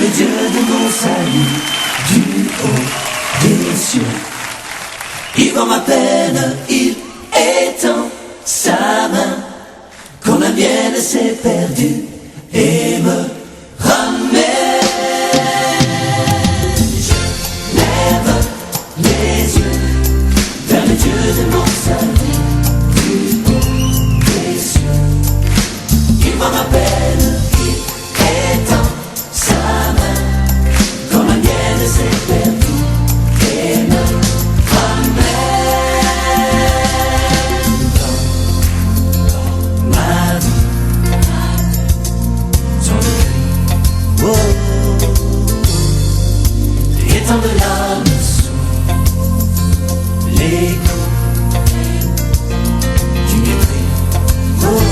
le Dieu de mon salut, du haut des cieux. Il voit ma peine, il étend sa main, quand la mienne s'est perdue et me ramène. Je lève les yeux vers le Dieu de mon salut, du haut des cieux. Il voit ma peine, il étend sa main, quand la mienne s'est perdue et me ramène. Dans ma vie, son cri, oh, et tant de larmes sous les coups du mépris, oh,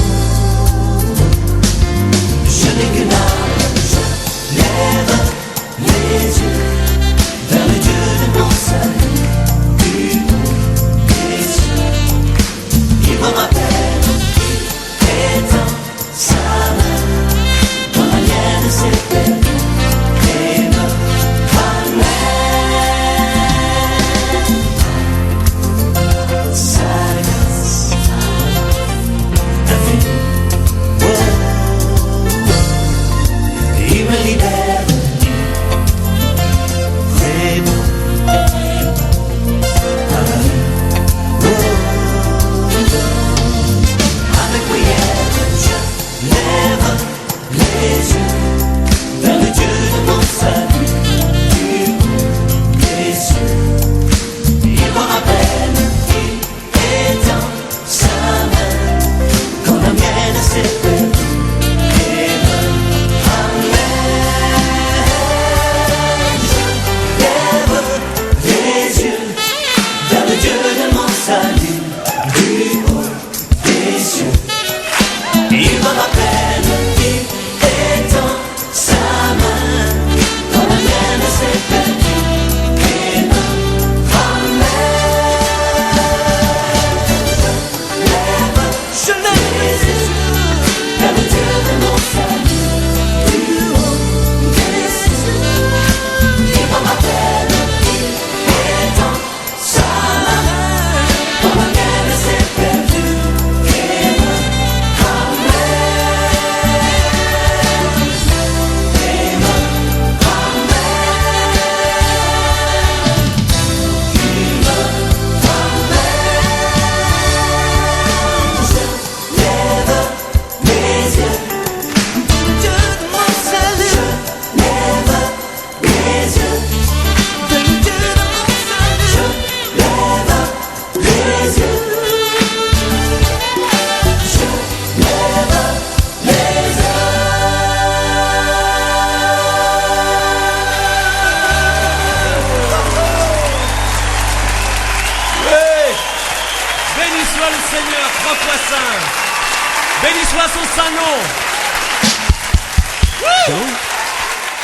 je n'ai que l'âme, je lève les yeux vers le Dieu de mon salut, du haut des cieux. Il voit ma peine, il étend sa main, quand la mienne s'est perdue et me ramène. Sa grâce infinie, oh, il me libère.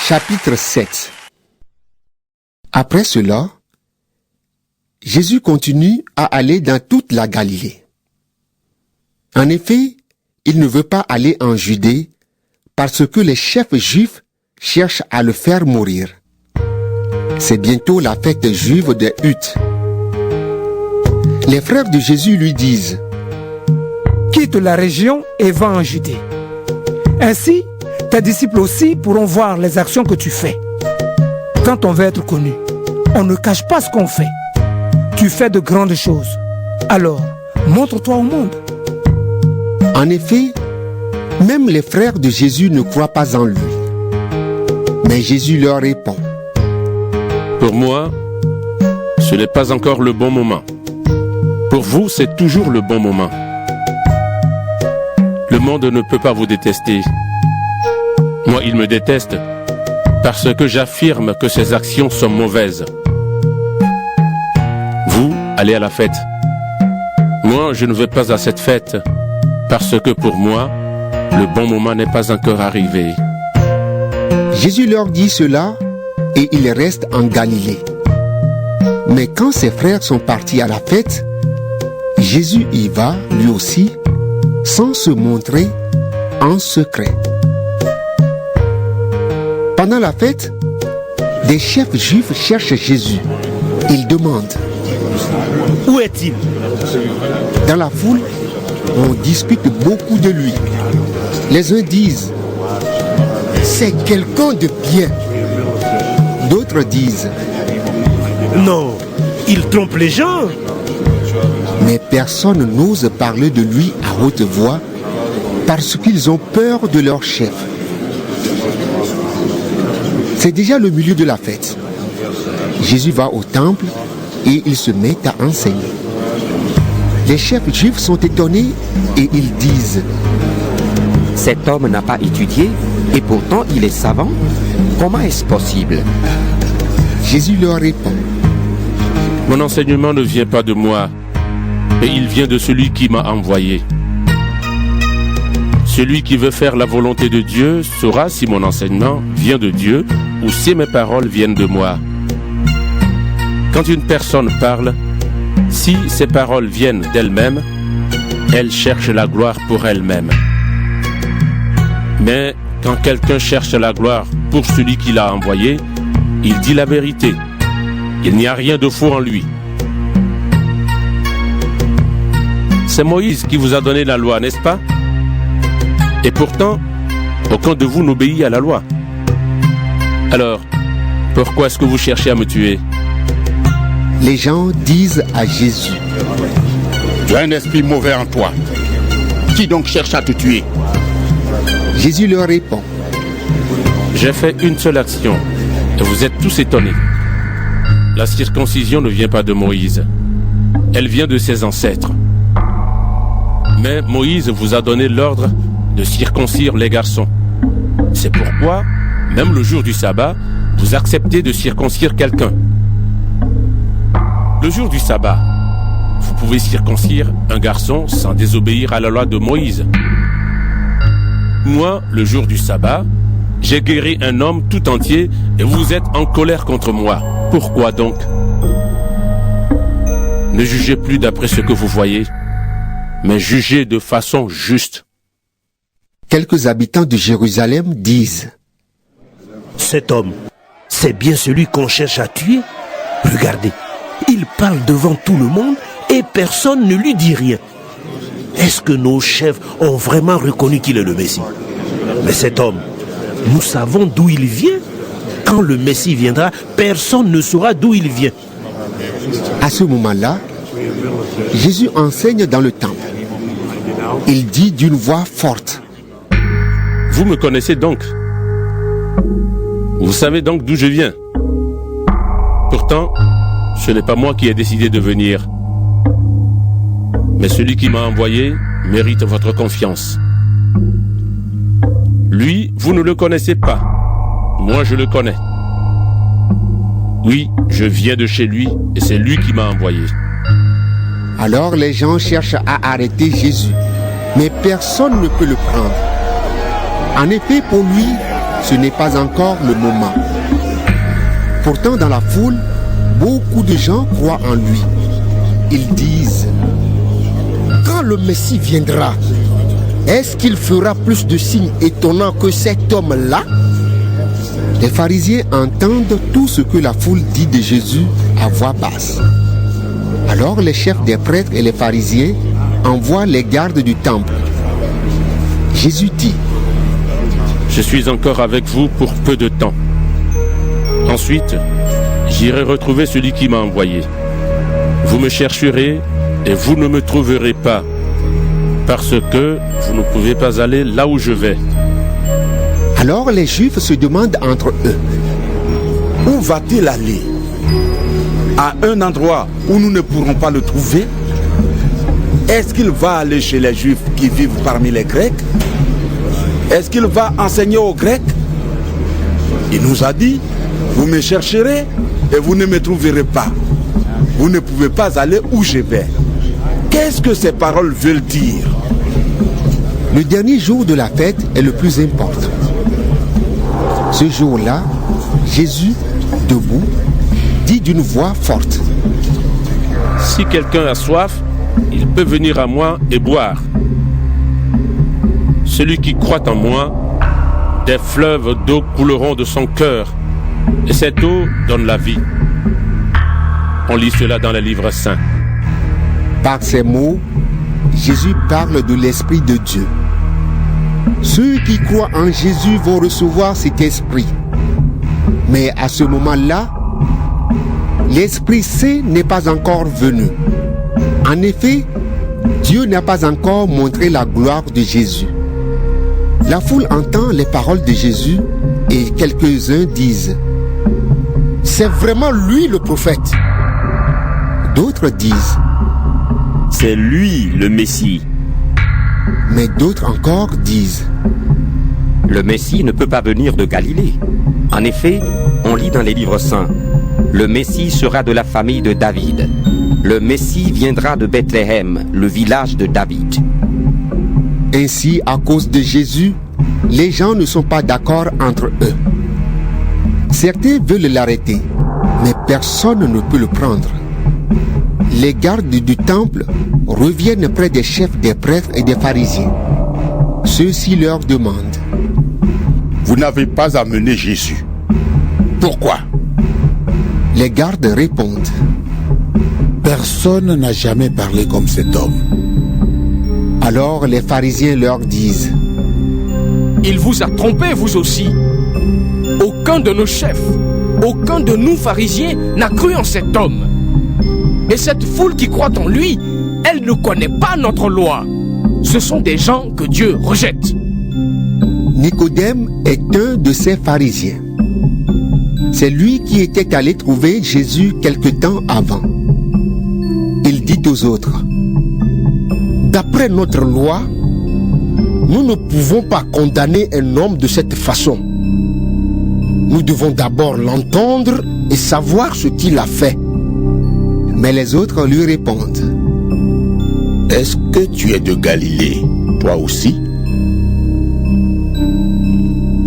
Chapitre 7. Après cela, Jésus continue à aller dans toute la Galilée. En effet, il ne veut pas aller en Judée parce que les chefs juifs cherchent à le faire mourir. C'est bientôt la fête juive des Huttes. Les frères de Jésus lui disent: quitte la région et va en Judée. Ainsi, tes disciples aussi pourront voir les actions que tu fais. Quand on veut être connu, on ne cache pas ce qu'on fait. Tu fais de grandes choses. Alors, montre-toi au monde. En effet, même les frères de Jésus ne croient pas en lui. Mais Jésus leur répond: pour moi, ce n'est pas encore le bon moment. Pour vous, c'est toujours le bon moment. Le monde ne peut pas vous détester. Moi, il me déteste parce que j'affirme que ses actions sont mauvaises. Vous, allez à la fête. Moi, je ne vais pas à cette fête parce que pour moi, le bon moment n'est pas encore arrivé. Jésus leur dit cela et il reste en Galilée. Mais quand ses frères sont partis à la fête, Jésus y va lui aussi, sans se montrer en secret. Pendant la fête, des chefs juifs cherchent Jésus. Ils demandent. Où est-il? Dans la foule, on discute beaucoup de lui. Les uns disent, c'est quelqu'un de bien. D'autres disent, Non, il trompe les gens. mais personne n'ose parler de lui à haute voix parce qu'ils ont peur de leur chef. C'est déjà le milieu de la fête. Jésus va au temple et il se met à enseigner. Les chefs juifs sont étonnés et ils disent, Cet homme n'a pas étudié et pourtant il est savant. Comment est-ce possible? Jésus leur répond, Mon enseignement ne vient pas de moi, mais il vient de celui qui m'a envoyé. Celui qui veut faire la volonté de Dieu saura si mon enseignement vient de Dieu ou si mes paroles viennent de moi. Quand une personne parle, si ses paroles viennent d'elle-même, elle cherche la gloire pour elle-même. Mais quand quelqu'un cherche la gloire pour celui qui l'a envoyé, il dit la vérité. Il n'y a rien de faux en lui. C'est Moïse qui vous a donné la loi, n'est-ce pas? Et pourtant, aucun de vous n'obéit à la loi. Alors, pourquoi est-ce que vous cherchez à me tuer? les gens disent à Jésus, Tu as un esprit mauvais en toi. Qui donc cherche à te tuer? Jésus leur répond, J'ai fait une seule action, et vous êtes tous étonnés. La circoncision ne vient pas de Moïse. Elle vient de ses ancêtres. Mais Moïse vous a donné l'ordre de circoncire les garçons. C'est pourquoi, même le jour du sabbat, vous acceptez de circoncire quelqu'un. Le jour du sabbat, vous pouvez circoncire un garçon sans désobéir à la loi de Moïse. Moi, le jour du sabbat, j'ai guéri un homme tout entier et vous êtes en colère contre moi. Pourquoi donc? Ne jugez plus d'après ce que vous voyez, mais jugez de façon juste. quelques habitants de Jérusalem disent, Cet homme, c'est bien celui qu'on cherche à tuer. Regardez, il parle devant tout le monde et personne ne lui dit rien. Est-ce que nos chefs ont vraiment reconnu qu'il est le Messie? Mais cet homme, nous savons d'où il vient. Quand le Messie viendra, personne ne saura d'où il vient. à ce moment-là, Jésus enseigne dans le temple. Il dit d'une voix forte, Vous me connaissez donc. Vous savez donc d'où je viens. Pourtant, ce n'est pas moi qui ai décidé de venir. Mais celui qui m'a envoyé mérite votre confiance. Lui, vous ne le connaissez pas. Moi, je le connais. Oui, je viens de chez lui et c'est lui qui m'a envoyé. Alors les gens cherchent à arrêter Jésus, mais personne ne peut le prendre. En effet, pour lui, ce n'est pas encore le moment. Pourtant, dans la foule, beaucoup de gens croient en lui. Ils disent, quand le Messie viendra, est-ce qu'il fera plus de signes étonnants que cet homme-là? Les pharisiens entendent tout ce que la foule dit de Jésus à voix basse. Alors les chefs des prêtres et les pharisiens envoient les gardes du temple. Jésus dit, Je suis encore avec vous pour peu de temps. Ensuite, j'irai retrouver celui qui m'a envoyé. Vous me chercherez et vous ne me trouverez pas, parce que vous ne pouvez pas aller là où je vais. alors les Juifs se demandent entre eux, Où va-t-il aller? À un endroit où nous ne pourrons pas le trouver? Est-ce qu'il va aller chez les Juifs qui vivent parmi les Grecs? Est-ce qu'il va enseigner aux Grecs? Il nous a dit, vous me chercherez et vous ne me trouverez pas. Vous ne pouvez pas aller où je vais. Qu'est-ce que ces paroles veulent dire? le dernier jour de la fête est le plus important. Ce jour-là, Jésus, debout, dit d'une voix forte, Si quelqu'un a soif, il peut venir à moi et boire. Celui qui croit en moi, Des fleuves d'eau couleront de son cœur, et cette eau donne la vie. On lit cela dans les livres saints. Par ces mots, Jésus parle de l'Esprit de Dieu. Ceux qui croient en Jésus vont recevoir cet esprit. Mais à ce moment-là, l'Esprit Saint n'est pas encore venu. En effet, Dieu n'a pas encore montré la gloire de Jésus. La foule entend les paroles de Jésus et quelques-uns disent « C'est vraiment lui le prophète ». D'autres disent « C'est lui le Messie ». Mais d'autres encore disent « Le Messie ne peut pas venir de Galilée. En effet, on lit dans les livres saints, le Messie sera de la famille de David. Le Messie viendra de Bethléem, le village de David. » Ainsi, à cause de Jésus, les gens ne sont pas d'accord entre eux. Certains veulent l'arrêter, mais personne ne peut le prendre. Les gardes du temple reviennent près des chefs des prêtres et des pharisiens. Ceux-ci leur demandent « Vous n'avez pas amené Jésus. Pourquoi ?» Les gardes répondent « Personne n'a jamais parlé comme cet homme. » Alors les pharisiens leur disent « Il vous a trompé, vous aussi. Aucun de nos chefs, aucun de nous pharisiens n'a cru en cet homme. Et cette foule qui croit en lui, elle ne connaît pas notre loi. Ce sont des gens que Dieu rejette. » Nicodème est un de ces pharisiens. C'est lui qui était allé trouver Jésus quelque temps avant. Il dit aux autres: « D'après notre loi, nous ne pouvons pas condamner un homme de cette façon. Nous devons d'abord l'entendre et savoir ce qu'il a fait. » Mais les autres lui répondent: « Est-ce que tu es de Galilée, toi aussi?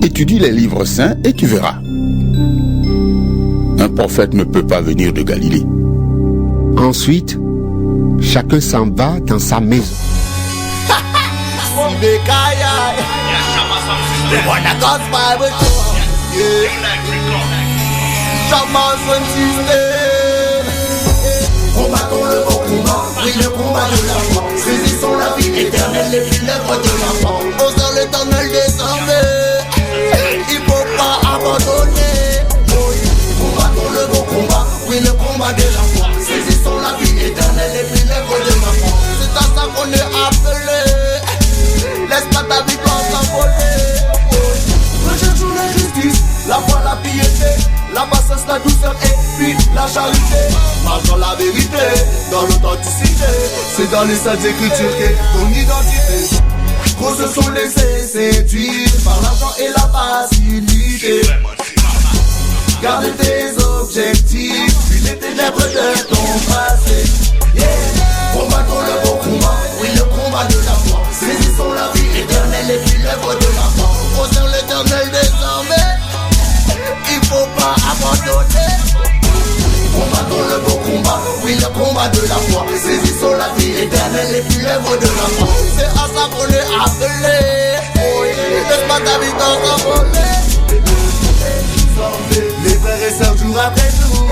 Étudie les livres saints et tu verras. Un prophète ne peut pas venir de Galilée. » Ensuite, chacun s'en va dans sa maison. Combattons le bon combat, oui le combat de la foi. Saisissons la vie éternelle et puis l'œuvre de l'enfant. Au sein l'éternel descendait, il faut pas abandonner. Combattons le bon combat, oui le combat de la foi. Saisissons la vie éternelle et puis l'œuvre de l'enfant. C'est à ça qu'on est appelé. Laisse pas ta victoire s'envoler. Recherchons la justice, la foi, la piété, la patience, la douceur et puis la charité. Marchons la vérité, dans l'authenticité. C'est dans les saintes écritures qu'est ton identité. Trop se sont laissés séduire par l'argent et la facilité. Garde tes objectifs, puis les ténèbres de ton passé. Combattons le bon combat, oui le combat de la foi. Saisissons la vie éternelle et puis l'œuvre de la foi. Au sein l'éternel désormais, il faut pas abandonner. Combattons le bon combat, oui le combat de la foi. Saisissons la vie éternelle et puis l'œuvre de la foi. C'est à ça qu'on est appelé. Laisse pas ta vie s'envoler. Les frères et sœurs jour après jour,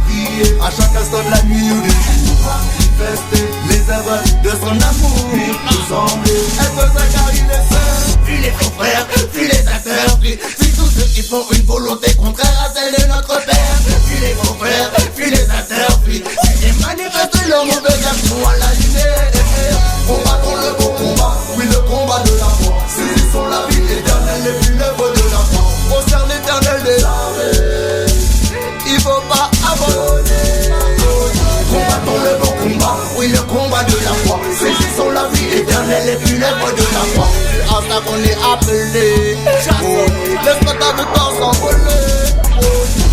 prier à chaque instant de la nuit ou du jour. Manifester les œuvres de son amour. Nous sembler être ça car il est saint. Puis les faux frères, puis les acteurs, puis tous ceux qui font une volonté contraire à celle de notre Père. Puis les faux frères, puis les acteurs, puis ils manifestent leur mauvaise action à la lumière. Combattons le bon combat, oui le combat de la foi. Saisissons la vie éternelle et puis l'œuvre de la foi. Au sein l'éternel des armées, il faut pas abandonner. Combattons le bon combat, oui le combat de la foi. Saisissons la vie éternelle et puis l'œuvre de la foi. C'est à ça qu'on est appelé. Laisse pas ta victoire s'envoler.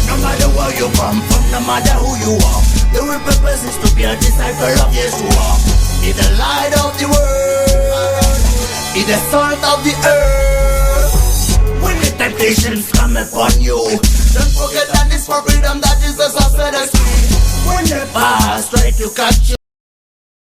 No matter where you come from, no matter who you are, the real purpose is to be a disciple of Yeshua. Be the light of the world, be the salt of the earth. When the temptations come upon you, don't forget that it's for freedom that Jesus has set us free. When the past try to catch you,